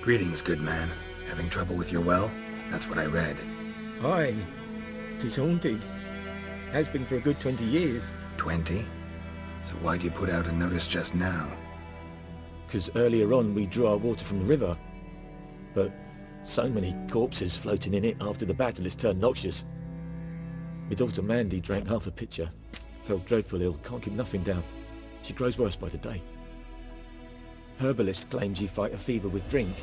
Greetings, good man. Having trouble with your well? That's what I read. Aye, 'tis haunted. Has been for a good 20 years. 20? So why'd you put out a notice just now? 'Cause earlier on we drew our water from the river. But so many corpses floating in it after the battle it's turned noxious. My daughter Mandy drank half a pitcher. Felt dreadful ill, can't keep nothing down. She grows worse by the day. Herbalist claims you fight a fever with drink.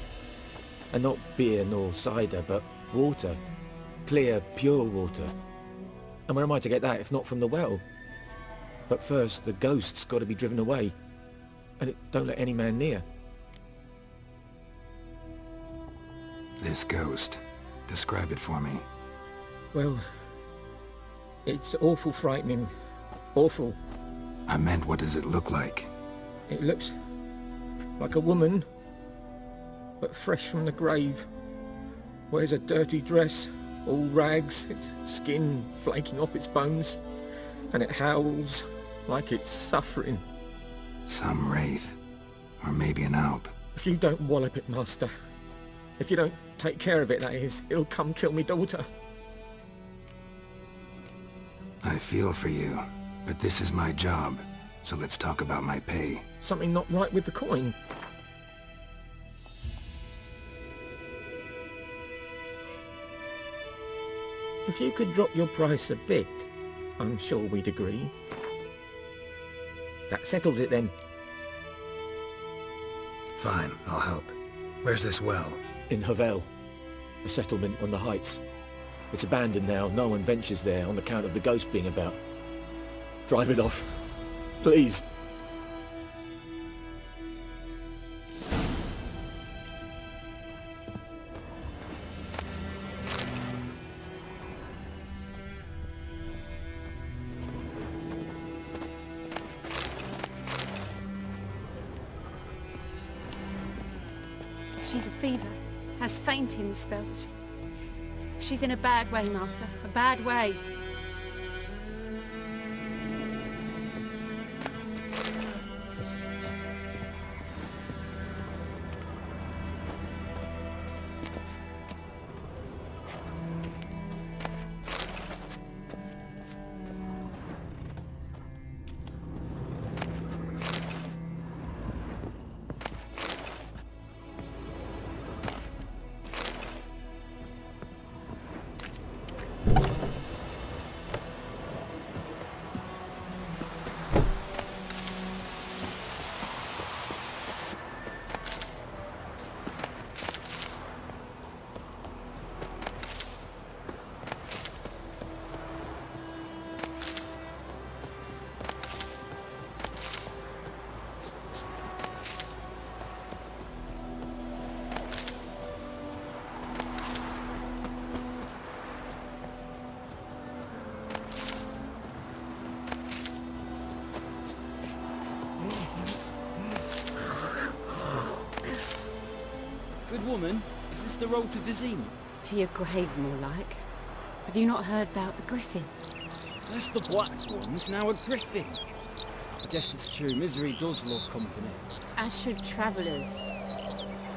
And not beer nor cider, but water. Clear, pure water. And where am I to get that if not from the well? But first, the ghost's got to be driven away. And it don't let any man near. This ghost. Describe it for me. Well, it's awful frightening. Awful. I meant, what does it look like? It looks like a woman, but fresh from the grave. Wears a dirty dress, all rags, its skin flaking off its bones, and it howls like it's suffering. Some wraith. Or maybe an alp. If you don't wallop it, Master, if you don't take care of it, that is, it'll come kill me daughter. I feel for you, but this is my job, so let's talk about my pay. Something not right with the coin. If you could drop your price a bit, I'm sure we'd agree. That settles it then. Fine, I'll help. Where's this well? In Havel, a settlement on the heights. It's abandoned now, no one ventures there on account of the ghost being about. Drive it off, please. She's a fever, has fainting spells. She's in a bad way, Master, a bad way. Good woman, is this the road to Vizima? To your grave, more like. Have you not heard about the griffin? First the black ones, now a griffin. I guess it's true, misery does love company. As should travellers.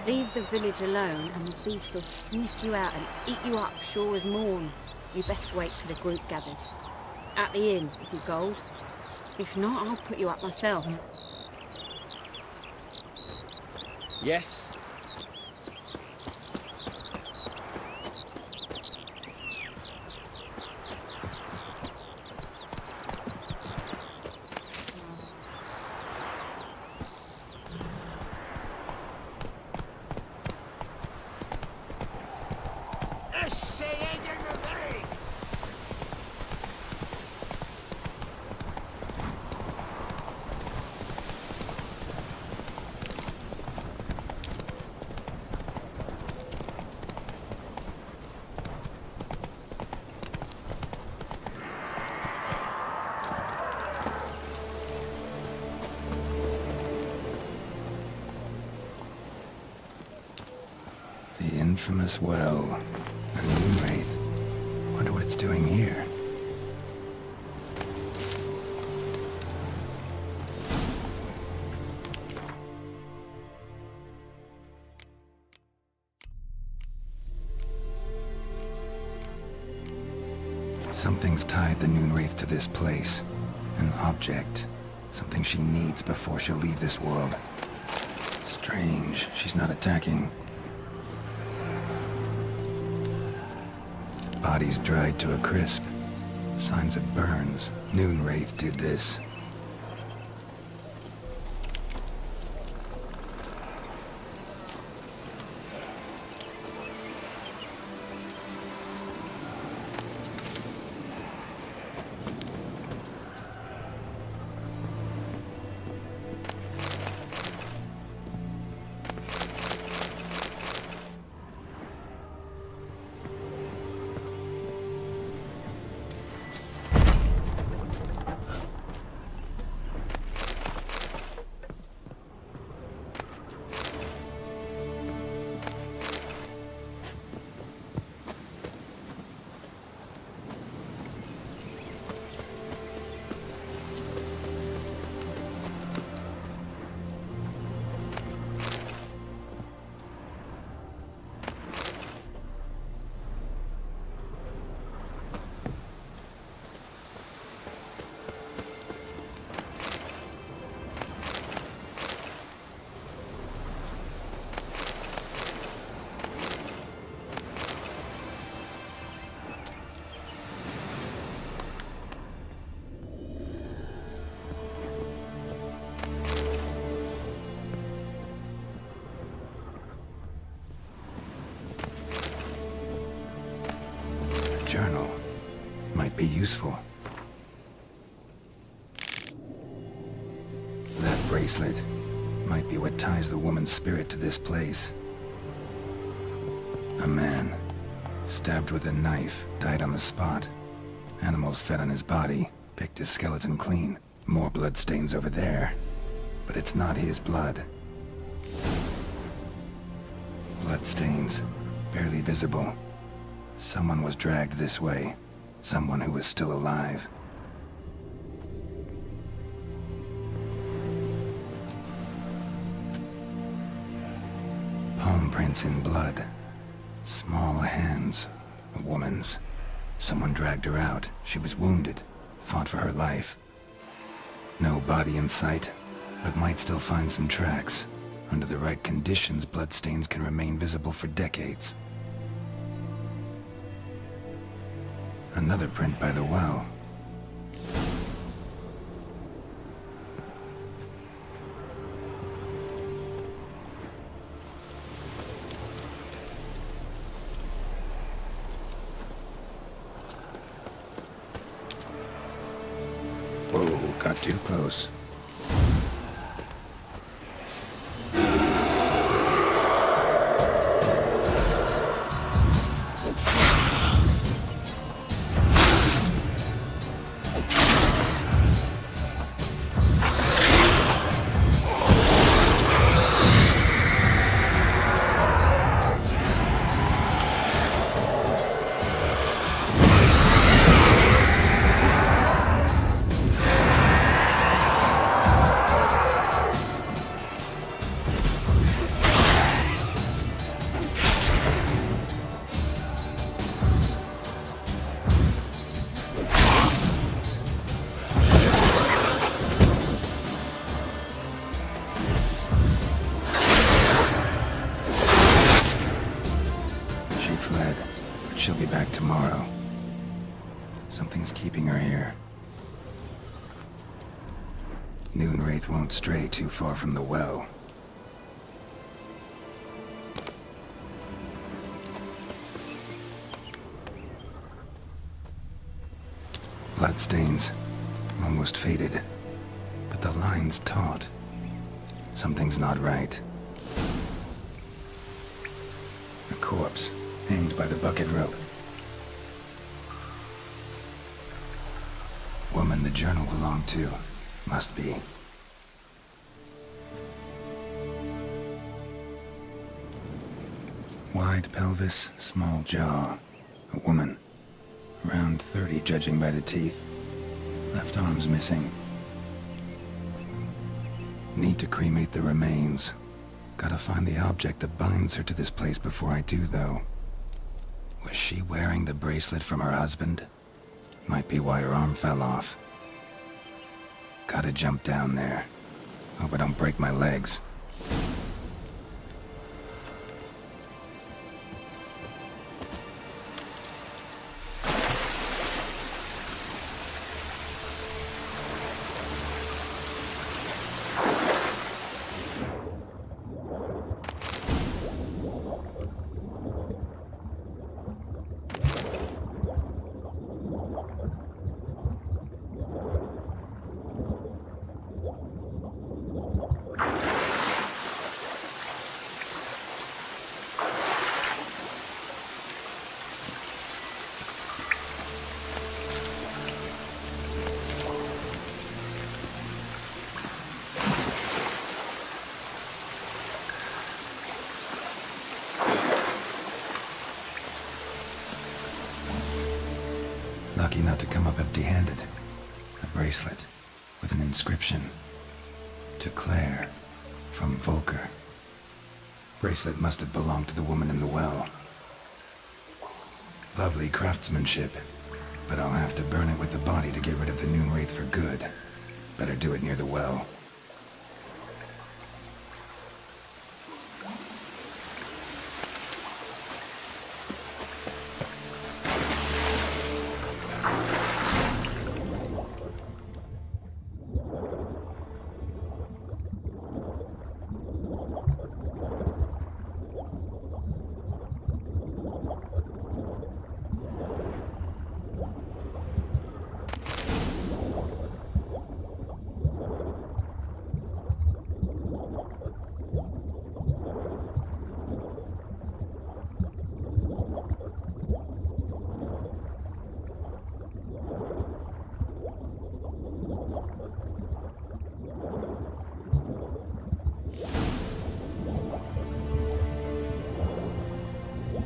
Leave the village alone and the beast will sniff you out and eat you up sure as morn. You best wait till the group gathers. At the inn, if you've gold. If not, I'll put you up myself. Yes. The infamous well. A new wraith. Wonder what it's doing here. Something's tied the Noonwraith to this place. An object. Something she needs before she'll leave this world. Strange, she's not attacking. Body's dried to a crisp. Signs of burns. Noonwraith did this. Journal might be useful. That bracelet might be what ties the woman's spirit to this place. A man, stabbed with a knife, died on the spot. Animals fed on his body, picked his skeleton clean. More bloodstains over there. But it's not his blood. Bloodstains, barely visible. Someone was dragged this way. Someone who was still alive. Palm prints in blood. Small hands. A woman's. Someone dragged her out. She was wounded. Fought for her life. No body in sight, but might still find some tracks. Under the right conditions, bloodstains can remain visible for decades. Another print by the well. Whoa, got too close. She'll be back tomorrow. Something's keeping her here. Noonwraith won't stray too far from the well. Bloodstains. Almost faded. But the line's taut. Something's not right. A corpse. Hanged by the bucket rope. Woman the journal belonged to. Must be. Wide pelvis, small jaw. A woman. Around 30 judging by the teeth. Left arm's missing. Need to cremate the remains. Gotta find the object that binds her to this place before I do, though. Was she wearing the bracelet from her husband? Might be why her arm fell off. Gotta jump down there. Hope I don't break my legs. Lucky not to come up empty-handed. A bracelet with an inscription. To Claire, from Volker. Bracelet must have belonged to the woman in the well. Lovely craftsmanship, but I'll have to burn it with the body to get rid of the Noon Wraith for good. Better do it near the well.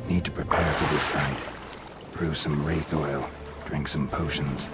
Need to prepare for this fight. Brew some wraith oil, drink some potions.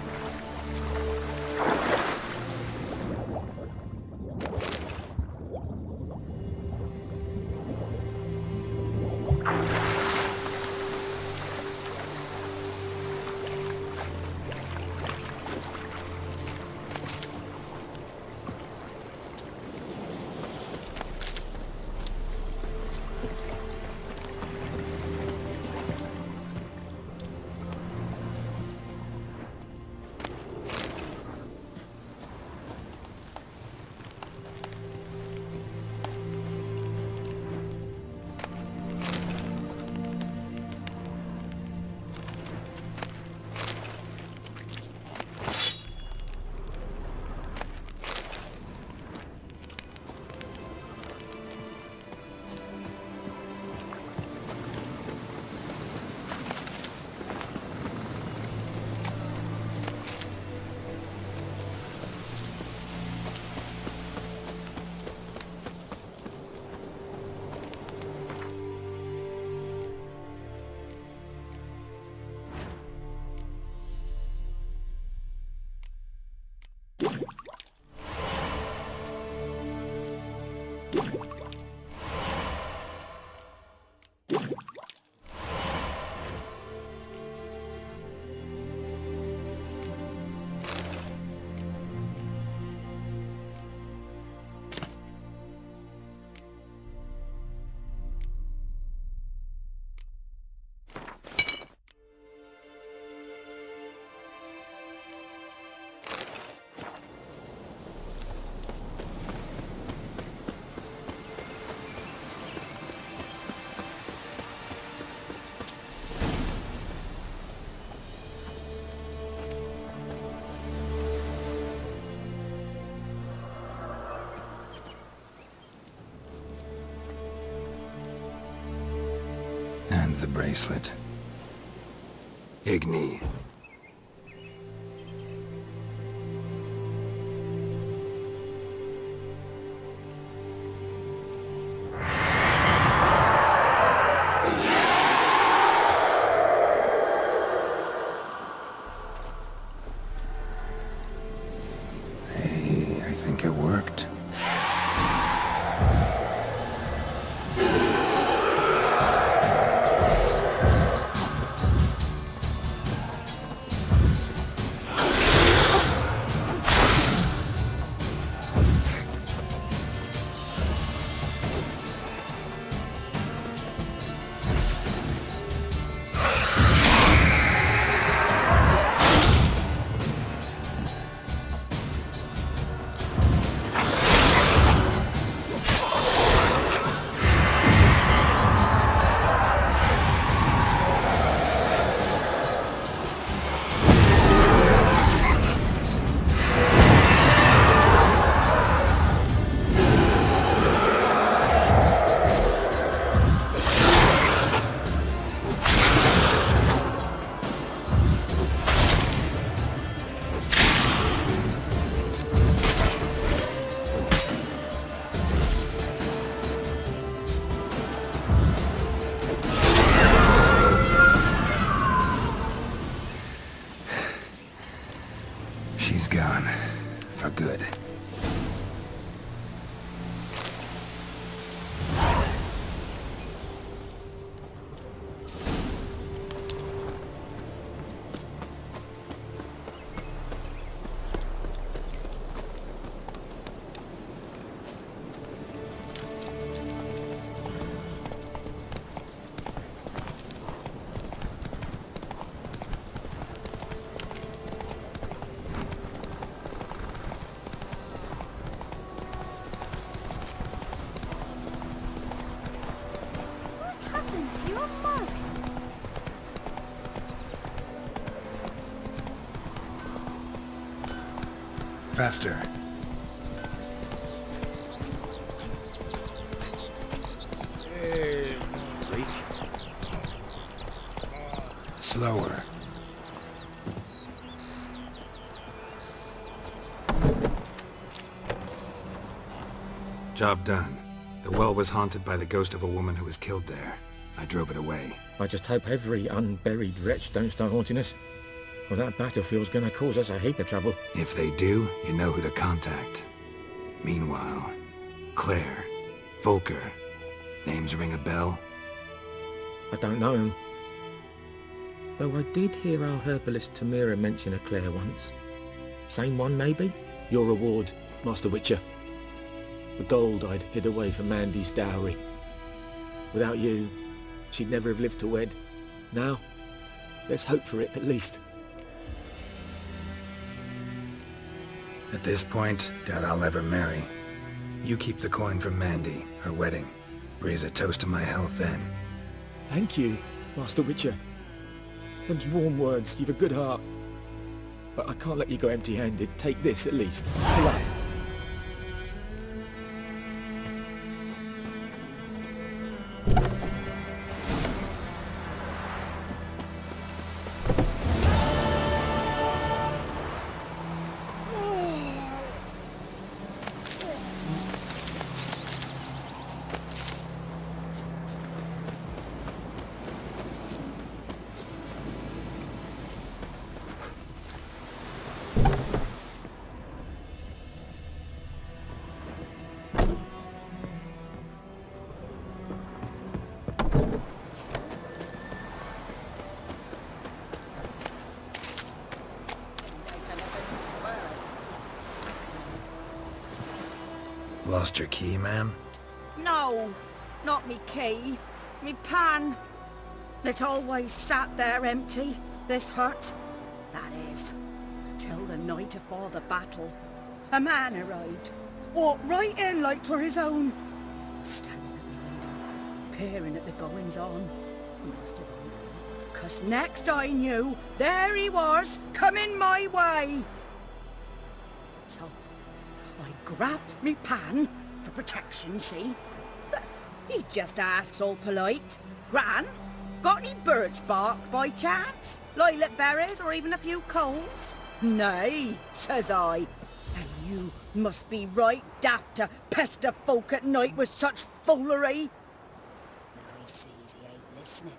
And the bracelet. Igni. Hey, I think it worked. Faster. Freak. Slower. Job done. The well was haunted by the ghost of a woman who was killed there. I drove it away. I just hope every unburied wretch don't start haunting us. Well, that battlefield's gonna cause us a heap of trouble. If they do, you know who to contact. Meanwhile, Claire, Volker, names ring a bell? I don't know him. Though I did hear our herbalist Tamira mention a Claire once. Same one, maybe? Your reward, Master Witcher. The gold I'd hid away for Mandy's dowry. Without you, she'd never have lived to wed. Now, let's hope for it, at least. At this point, doubt I'll ever marry. You keep the coin from Mandy, her wedding. Raise a toast to my health then. Thank you, Master Witcher. Them's warm words, you've a good heart. But I can't let you go empty-handed. Take this, at least. Pull up. Lost your key, ma'am? No, not me key. Me pan. It always sat there empty, this hut. That is, till the night afore the battle. A man arrived, walked right in like 'twere his own. Standing at the window, peering at the goings-on. He must have known, 'cause next I knew, there he was, coming my way. So I grabbed me pan, for protection, see? But he just asks all polite, Gran, got any birch bark by chance? Lilac berries or even a few coals? Nay, says I. And you must be right daft to pester folk at night with such foolery. But I sees he ain't listening.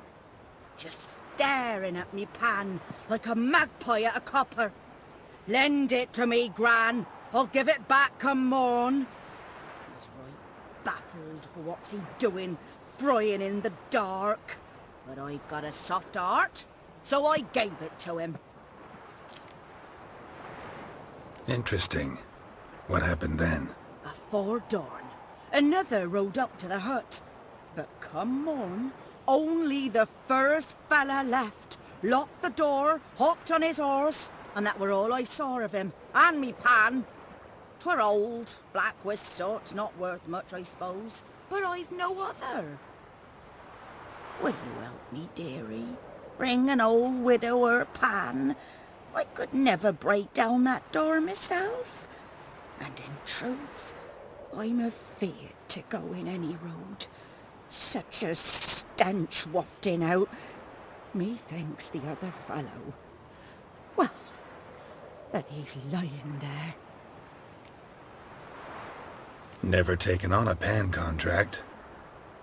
Just staring at me pan like a magpie at a copper. Lend it to me, Gran. I'll give it back come morn. He's right baffled for what's he doing, frying in the dark. But I've got a soft heart, so I gave it to him. Interesting. What hafpened then? Afore dawn, another rode up to the hut. But come morn, only the first fella left, locked the door, hopped on his horse, and that were all I saw of him, and me pan. 'Twere old, black with soot, not worth much, I suppose, but I've no other. Will you help me, dearie? Bring an old widower pan. I could never break down that door myself. And in truth, I'm afeard to go in any road. Such a stench wafting out. Methinks the other fellow, well, that he's lying there. Never taken on a pan contract.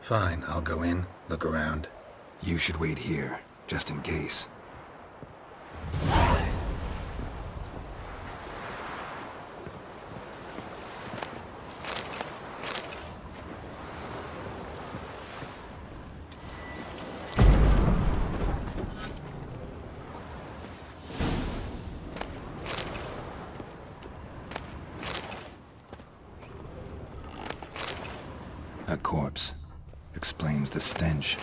Fine, I'll go in, look around. You should wait here, just in case. A corpse. Explains the stench.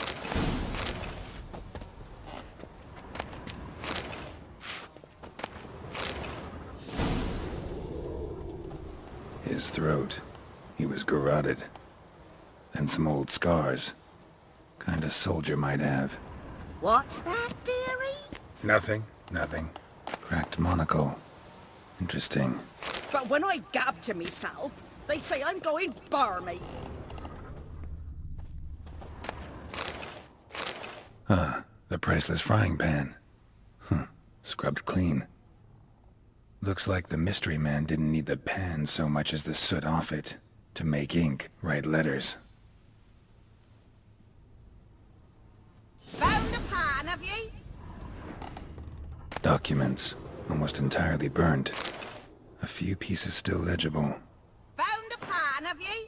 His throat. He was garroted. And some old scars. Kinda soldier might have. What's that, dearie? Nothing. Cracked monocle. Interesting. But when I gab to myself, they say I'm going barmy. The priceless frying pan. Scrubbed clean. Looks like the mystery man didn't need the pan so much as the soot off it to make ink, write letters. Found the pan, have ye? Documents, almost entirely burned. A few pieces still legible. Found the pan, have ye?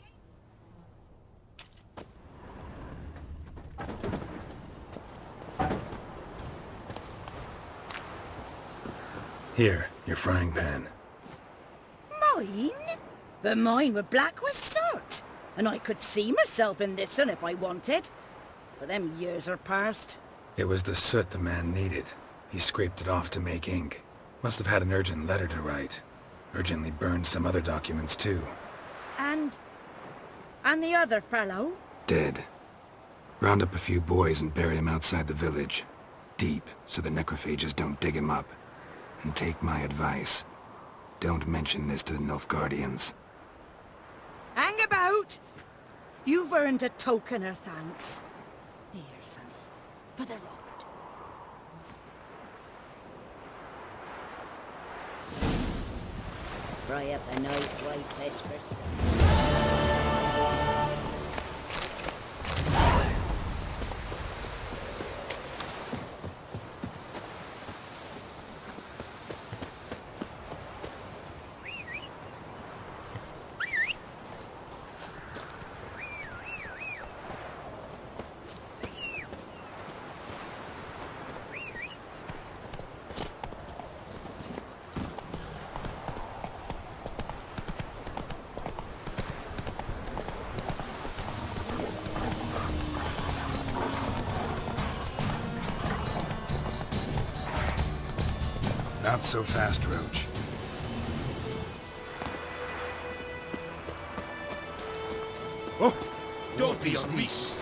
Here, your frying pan. Mine? But mine were black with soot, and I could see myself in this one if I wanted. But them years are past. It was the soot the man needed. He scraped it off to make ink. Must have had an urgent letter to write. Urgently burned some other documents too. And the other fellow? Dead. Round up a few boys and bury him outside the village. Deep, so the necrophages don't dig him up. And take my advice. Don't mention this to the Nilfgaardians. Hang about! You've earned a token of thanks. Here, sonny, for the road. Fry up a nice white fish for supper. Not so fast, Roach. Oh, don't be a miss.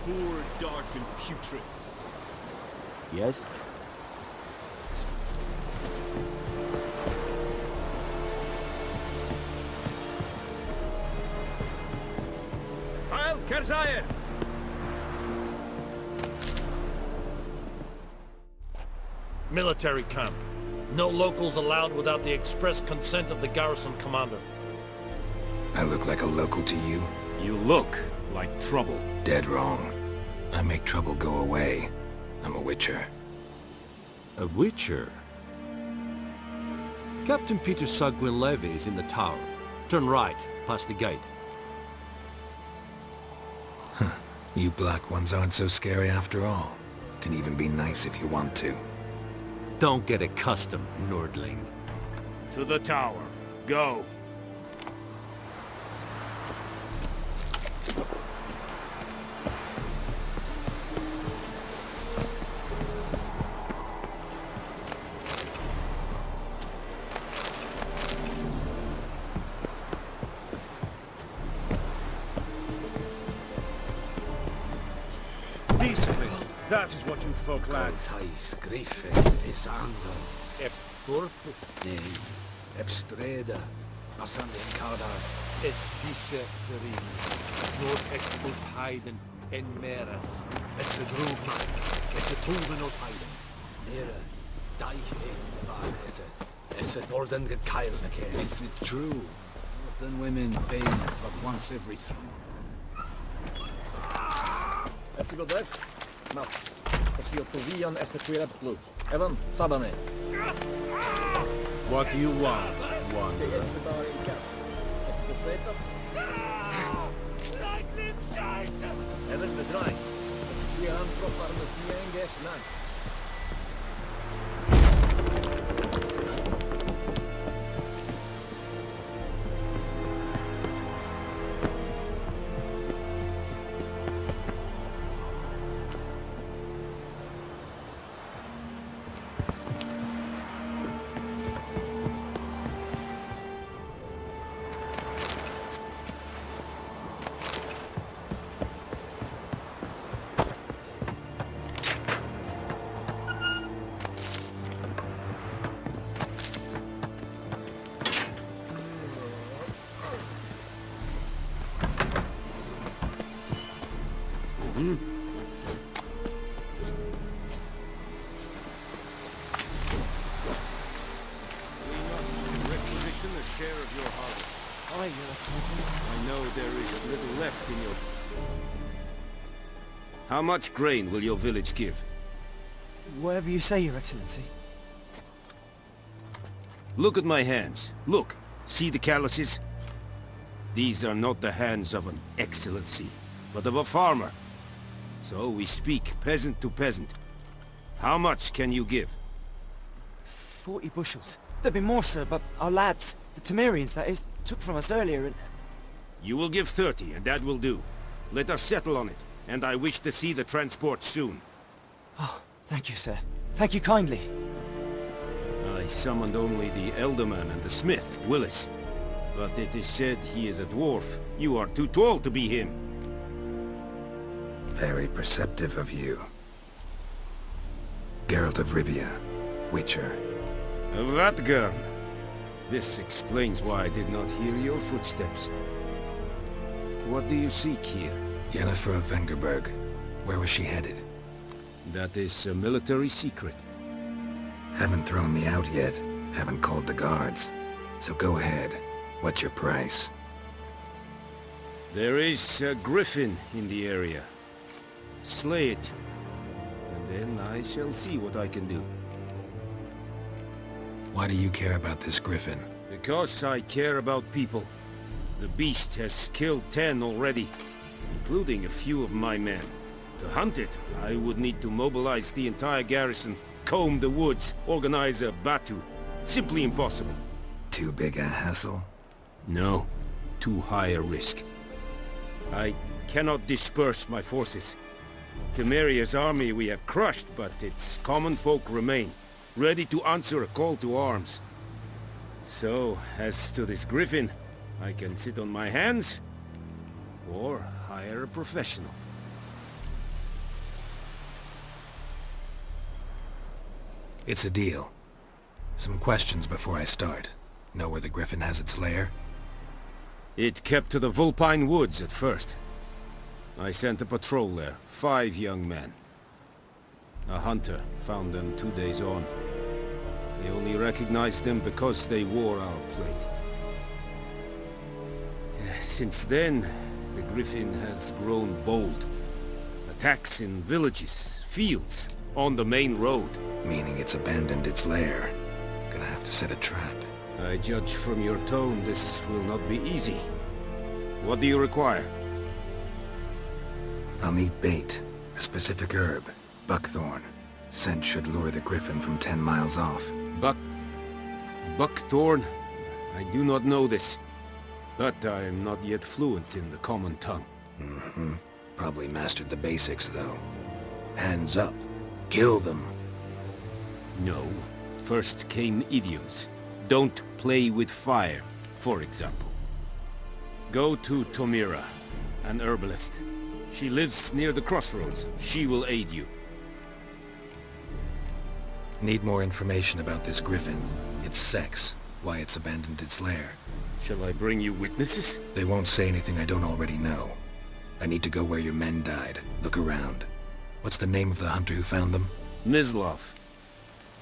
Poor, dark, and putrid. Yes? Heil Kerzaya! Military camp. No locals allowed without the express consent of the garrison commander. I look like a local to you? You look like trouble. Dead wrong. I make trouble go away. I'm a witcher. A witcher? Captain Peter Sugwin Levy is in the tower. Turn right, past the gate. You black ones aren't so scary after all. Can even be nice if you want to. Don't get accustomed, Nordling. To the tower. Go. Decently. That is what you folk lack. Ep corpo, ep streda, passando in cadar. Es diese verine. Nord est ut heiden en meras. Es se droog man, es se toven op heiden. Nere, deich in van eseth. Eseth orden gekeil verkehr. Is it true? Then women bathe but once every 3. Esse godef? Não. Esse otovian esse queira blue. Evan, sabane. What do you want, wanderer? Esse daar in kas. Beseta. Evan bedraai. Esse queira aan proper met die enges nan. We must requisition a share of your harvest. I right, Your Excellency. I know there is little left in your... How much grain will your village give? Whatever you say, Your Excellency. Look at my hands. Look. See the calluses? These are not the hands of an excellency, but of a farmer. So we speak peasant to peasant. How much can you give? 40 bushels. There'd be more, sir, but our lads, the Temerians, that is, took from us earlier and... You will give 30, and that will do. Let us settle on it, and I wish to see the transport soon. Oh, thank you, sir. Thank you kindly. I summoned only the Elderman and the smith, Willis. But it is said he is a dwarf. You are too tall to be him. Very perceptive of you. Geralt of Rivia, Witcher. Vatgern. This explains why I did not hear your footsteps. What do you seek here? Yennefer of Vengerberg. Where was she headed? That is a military secret. Haven't thrown me out yet. Haven't called the guards. So go ahead. What's your price? There is a griffin in the area. Slay it. And then I shall see what I can do. Why do you care about this griffin? Because I care about people. The beast has killed 10 already, including a few of my men. To hunt it, I would need to mobilize the entire garrison, comb the woods, organize a batu. Simply impossible. Too big a hassle? No, too high a risk. I cannot disperse my forces. Temeria's army we have crushed, but its common folk remain, ready to answer a call to arms. So, as to this griffin, I can sit on my hands, or hire a professional. It's a deal. Some questions before I start. Know where the griffin has its lair? It kept to the Vulpine Woods at first. I sent a patrol there, 5 young men. A hunter found them 2 days on. They only recognized them because they wore our plate. Since then, the griffin has grown bold. Attacks in villages, fields, on the main road. Meaning it's abandoned its lair. Gonna have to set a trap. I judge from your tone this will not be easy. What do you require? I'll need bait. A specific herb. Buckthorn. Scent should lure the griffin from 10 miles off. Buckthorn? I do not know this. But I am not yet fluent in the common tongue. Mm-hmm. Probably mastered the basics, though. Hands up. Kill them. No. First came idioms. Don't play with fire, for example. Go to Tomira, an herbalist. She lives near the crossroads. She will aid you. Need more information about this griffin. Its sex. Why it's abandoned its lair. Shall I bring you witnesses? They won't say anything I don't already know. I need to go where your men died. Look around. What's the name of the hunter who found them? Mislav.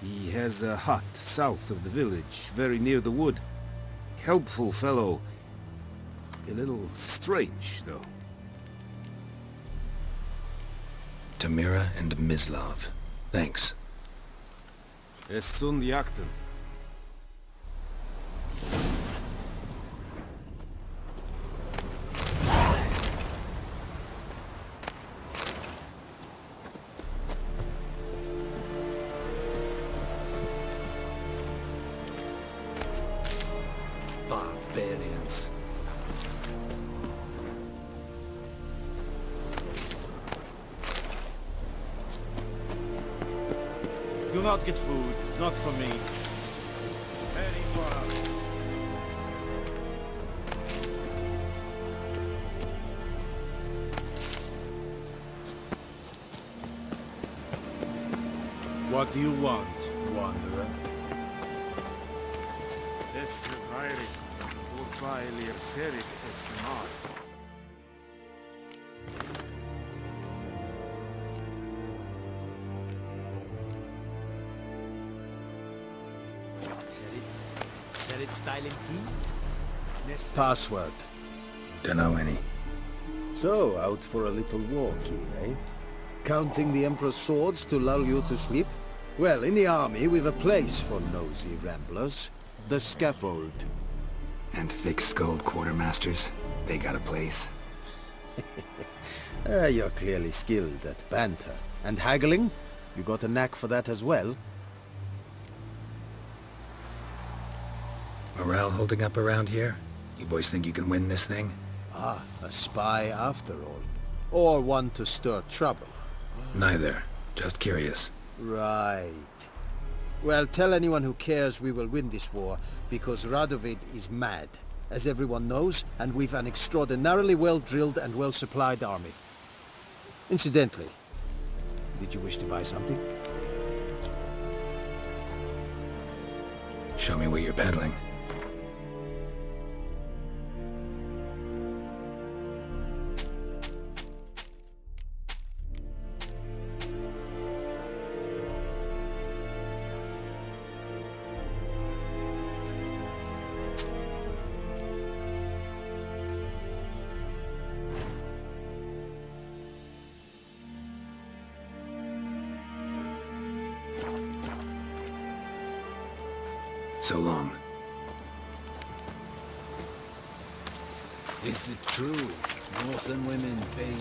He has a hut south of the village, very near the wood. Helpful fellow. A little strange, though. Tomira and Mislav. Thanks. Es sunt jakten. Barbarians. Do not get food, not for me. Very well. What do you want, wanderer? Es reirig, urpailir serit es mar. Serit styling tea? Password. Dunno any. So, out for a little walk here, eh? Counting the Emperor's swords to lull you to sleep? Well, in the army, we've a place for nosy ramblers. The scaffold. And thick-skulled quartermasters, they got a place. You're clearly skilled at banter. And haggling? You got a knack for that as well? Morale holding up around here? You boys think you can win this thing? Ah, a spy after all. Or one to stir trouble. Neither. Just curious. Right. Well, tell anyone who cares we will win this war, because Radovid is mad, as everyone knows, and we've an extraordinarily well-drilled and well-supplied army. Incidentally, did you wish to buy something? Show me what you're peddling. So long. Is it true? Northern women bathe.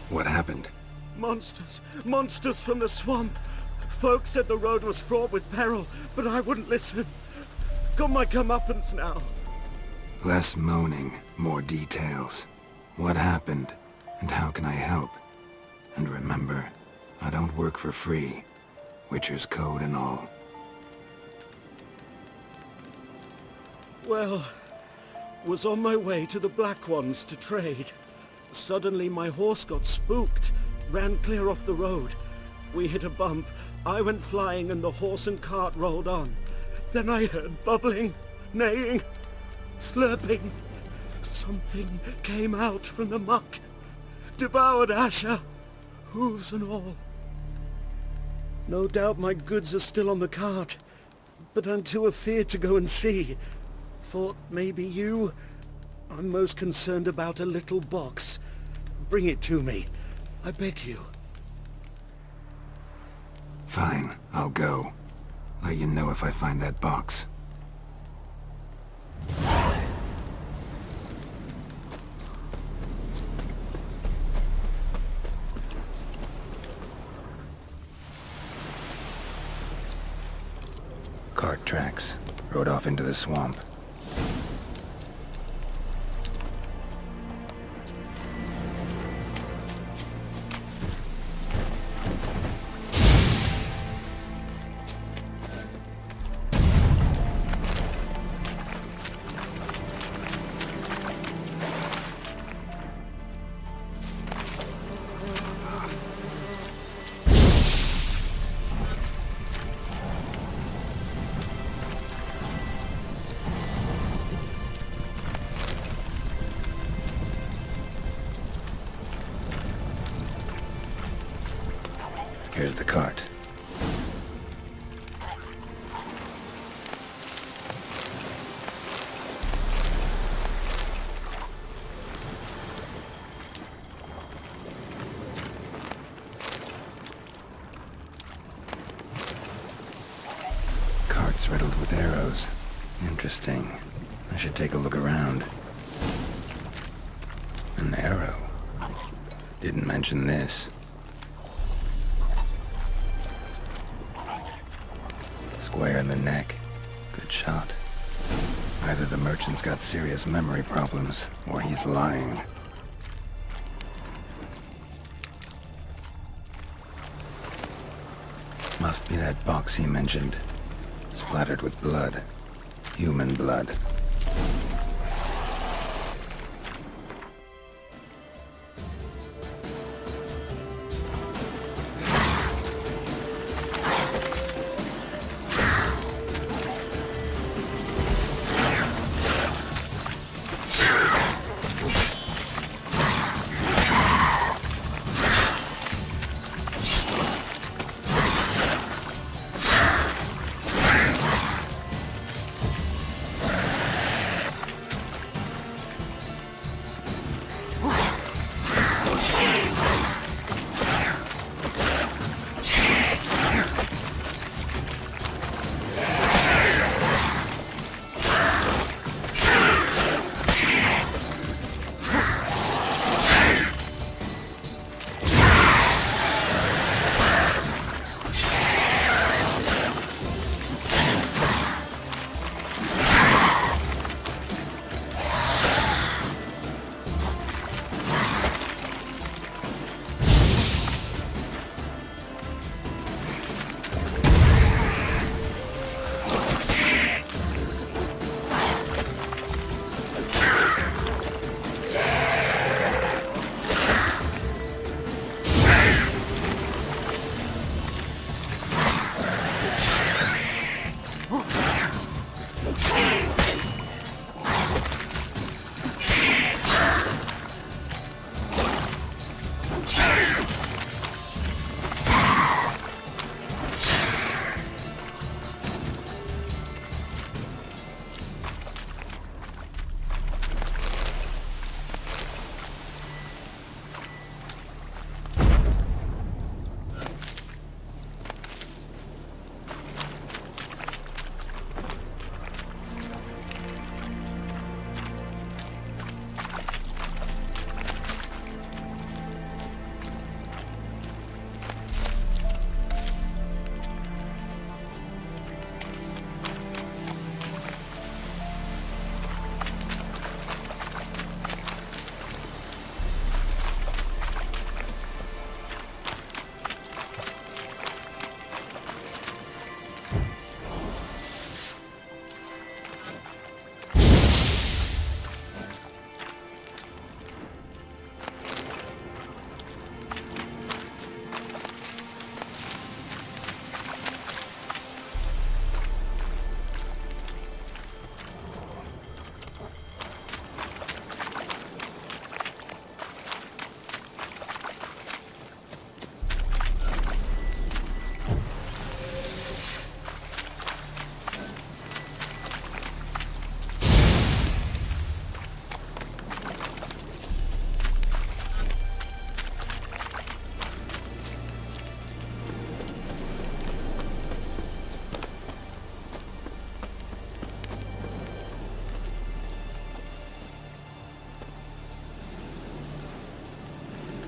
What happened? Monsters! Monsters from the swamp! Folks said the road was fraught with peril, but I wouldn't listen. Got my comeuppance now. Less moaning, more details. What happened, and how can I help? And remember, I don't work for free. Witcher's code and all. Well, was on my way to the Black Ones to trade. Suddenly my horse got spooked, ran clear off the road. We hit a bump, I went flying and the horse and cart rolled on. Then I heard bubbling, neighing, slurping. Something came out from the muck, devoured Asher, hooves and all. No doubt my goods are still on the cart, but I'm too afeard to go and see. Thought maybe you... I'm most concerned about a little box. Bring it to me. I beg you. Fine, I'll go. Let you know if I find that box. Cart tracks. Rode off into the swamp. Here's the cart. box riddled with arrows. Interesting. I should take a look around. An arrow. Didn't mention this. Square in the neck. Good shot. Either the merchant's got serious memory problems, or he's lying. Must be that box he mentioned. Splattered with blood. Human blood.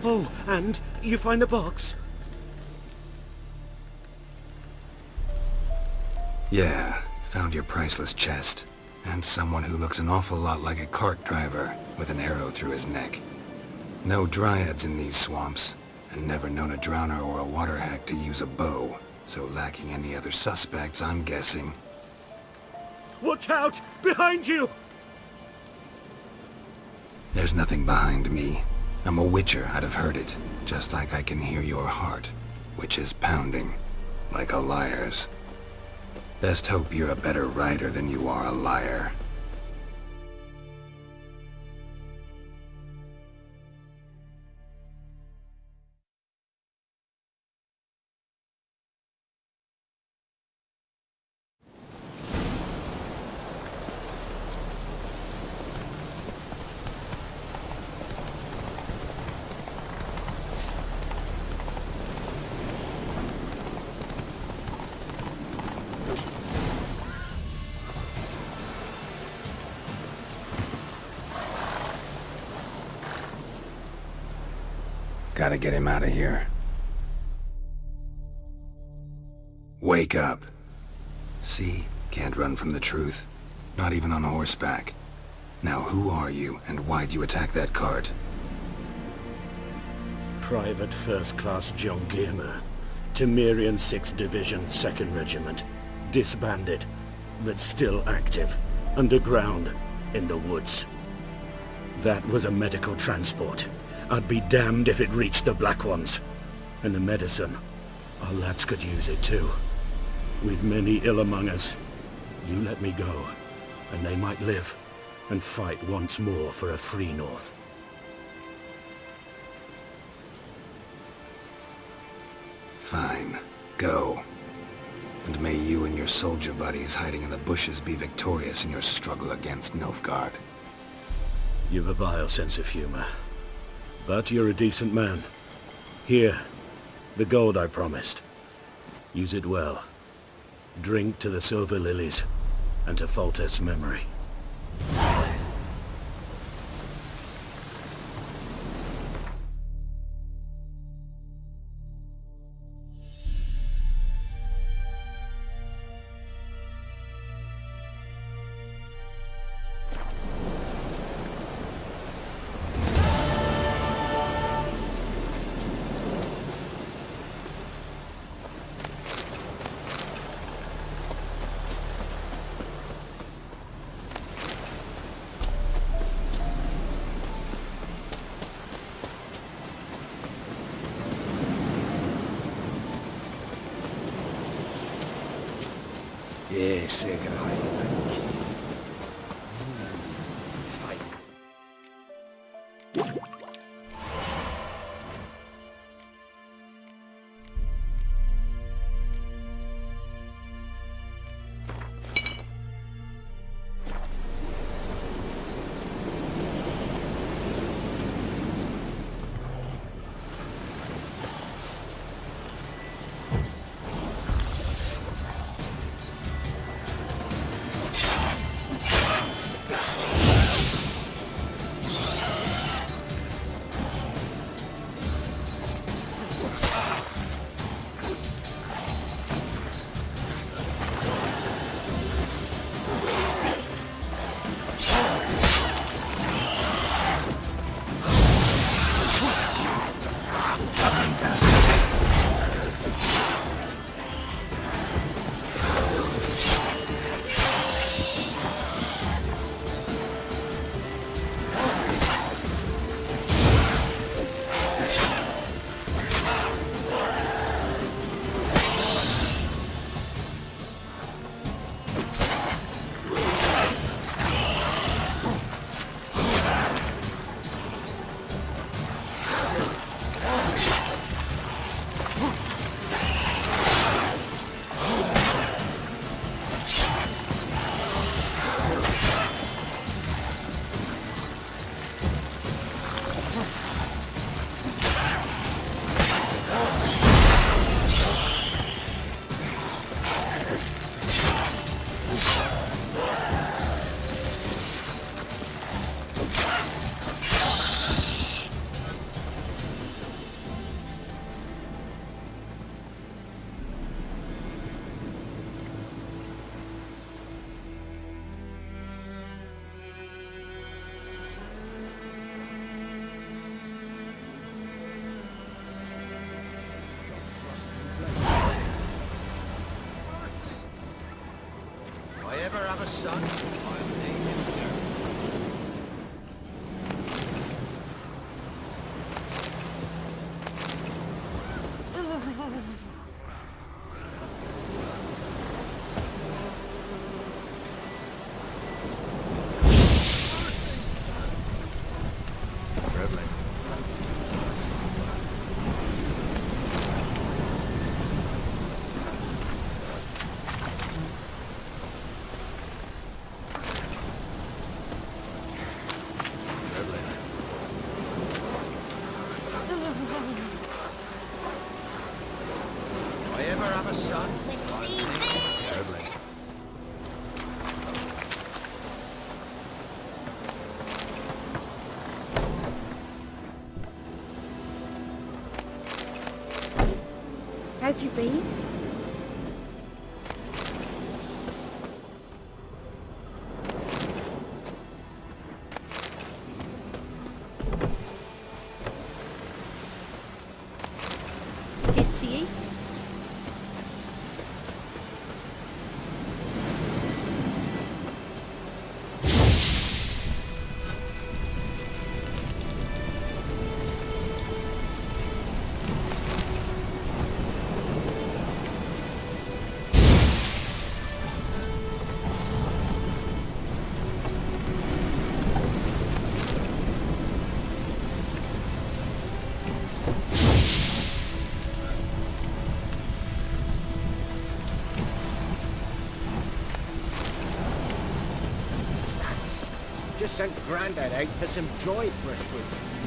Oh, and you find the box? Yeah, found your priceless chest. And someone who looks an awful lot like a cart driver, with an arrow through his neck. No dryads in these swamps, and never known a drowner or a water hack to use a bow. So lacking any other suspects, I'm guessing. Watch out! Behind you! There's nothing behind me. I'm a witcher, I'd have heard it. Just like I can hear your heart, which is pounding, like a liar's. Best hope you're a better rider than you are a liar. Gotta get him out of here. Wake up. See? Can't run from the truth. Not even on horseback. Now who are you, and why'd you attack that cart? Private First Class John Giermer. Temerian 6th Division, 2nd Regiment. Disbanded, but still active. Underground, in the woods. That was a medical transport. I'd be damned if it reached the Black Ones. And the medicine. Our lads could use it too. We've many ill among us. You let me go, and they might live, and fight once more for a free North. Fine. Go. And may you and your soldier buddies hiding in the bushes be victorious in your struggle against Nilfgaard. You've a vile sense of humor. But you're a decent man. Here, the gold I promised. Use it well. Drink to the Silver Lilies, and to Foltest's memory. Yes, have a son, I'll name him Dirk. How've you been? Good to you? Just sent Grandad out for some dried brushwood.